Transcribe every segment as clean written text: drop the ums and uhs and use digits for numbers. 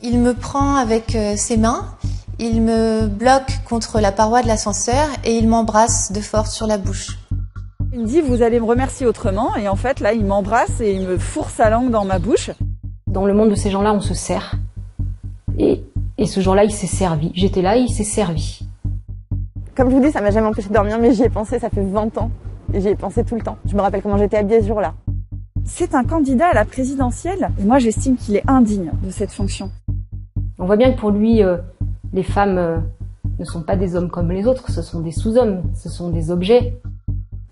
Il me prend avec ses mains, il me bloque contre la paroi de l'ascenseur et il m'embrasse de force sur la bouche. Il me dit « vous allez me remercier autrement » et en fait là il m'embrasse et il me fourre sa langue dans ma bouche. Dans le monde de ces gens-là, on se sert. Et ce jour-là, il s'est servi. J'étais là, il s'est servi. Comme je vous dis, ça m'a jamais empêché de dormir, mais j'y ai pensé, ça fait 20 ans. Et j'y ai pensé tout le temps. Je me rappelle comment j'étais habillée ce jour-là. C'est un candidat à la présidentielle et moi j'estime qu'il est indigne de cette fonction. On voit bien que pour lui, les femmes ne sont pas des hommes comme les autres, ce sont des sous-hommes, ce sont des objets.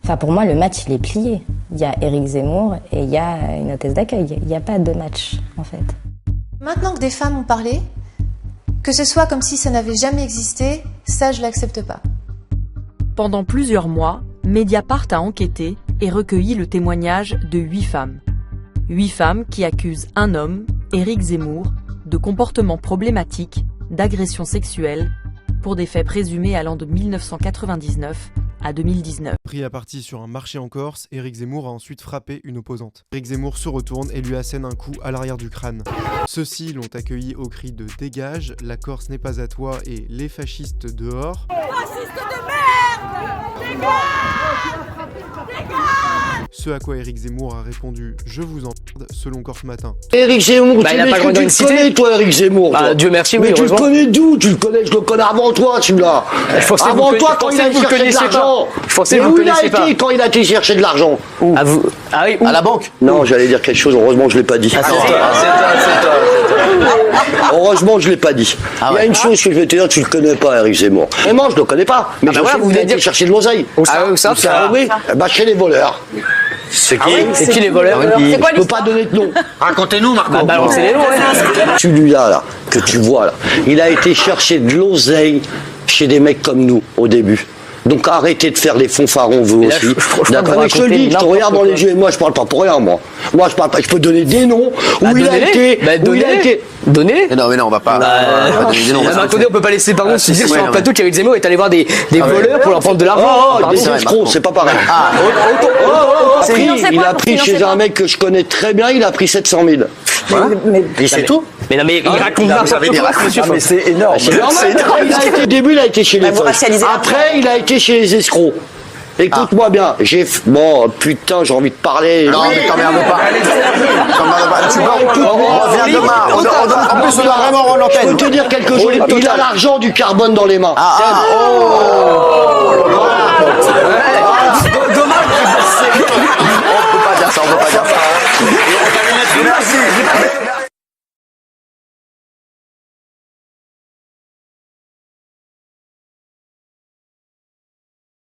Enfin, pour moi, le match, il est plié. Il y a Éric Zemmour et il y a une hôtesse d'accueil. Il n'y a pas de match, en fait. Maintenant que des femmes ont parlé, que ce soit comme si ça n'avait jamais existé, ça je l'accepte pas. Pendant plusieurs mois, Mediapart a enquêté et recueilli le témoignage de 8 femmes. 8 femmes qui accusent un homme, Éric Zemmour, de comportements problématiques, d'agressions sexuelles, pour des faits présumés allant de 1999 à 2019. Pris à partie sur un marché en Corse, Éric Zemmour a ensuite frappé une opposante. Éric Zemmour se retourne et lui assène un coup à l'arrière du crâne. Ceux-ci l'ont accueilli au cri de « Dégage, la Corse n'est pas à toi » et « Les fascistes dehors ». Fascistes de merde! Dégage! Dégage! Ce à quoi Éric Zemmour a répondu « Je vous emmerde » selon Corse Matin. Éric Zemmour, tu le connais toi Éric Zemmour toi. Dieu merci, mais oui, tu le connais d'où? Tu le connais, je le connais avant toi celui-là. Avant toi quand il a cherché de l'argent. Et où il a été quand il a été chercher de l'argent? Ah oui, à la banque? Non, j'allais dire quelque chose, heureusement que je l'ai pas dit. C'est toi. Heureusement, je l'ai pas dit. Il y a une chose que je vais te dire, tu le connais pas, Éric Zemmour. Vraiment, je le connais pas. Mais je sais que vous allez dire chercher de l'oseille. Ah, où ça? Oui, chez les voleurs. C'est qui? C'est qui les voleurs? Je peux pas donner de nom. Racontez-nous, Marco. Balancez les noms, Celui-là, là, que tu vois là, il a été chercher de l'oseille chez des mecs comme nous, au début. Donc arrêtez de faire les fanfarons vous aussi. D'accord, mais je te le dis, je te regarde dans les yeux et moi je parle pas pour rien moi. Moi je parle pas, je peux donner des noms où il a été. Donner? Mais non, on va pas. Donner des noms. Attendez, on peut pas laisser par contre se dire sur un plateau qu'Éric Zemmour est allé voir des voleurs pour leur prendre de l'argent. Des escrocs, c'est pas pareil. Il a pris chez un mec que je connais très bien, il a pris 700 000. Et c'est tout? Mais non, mais il raconte n'importe quoi, monsieur. Mais c'est énorme. Au début, il a été chez les faux. Après, il a été chez les escrocs. Écoute-moi bien, bon, putain, j'ai envie de parler. Non, mais t'emmerdes pas. On revient demain. En plus, on doit vraiment rendre l'antenne. Je peux te dire quelque chose. Il a l'argent du carbone dans les mains.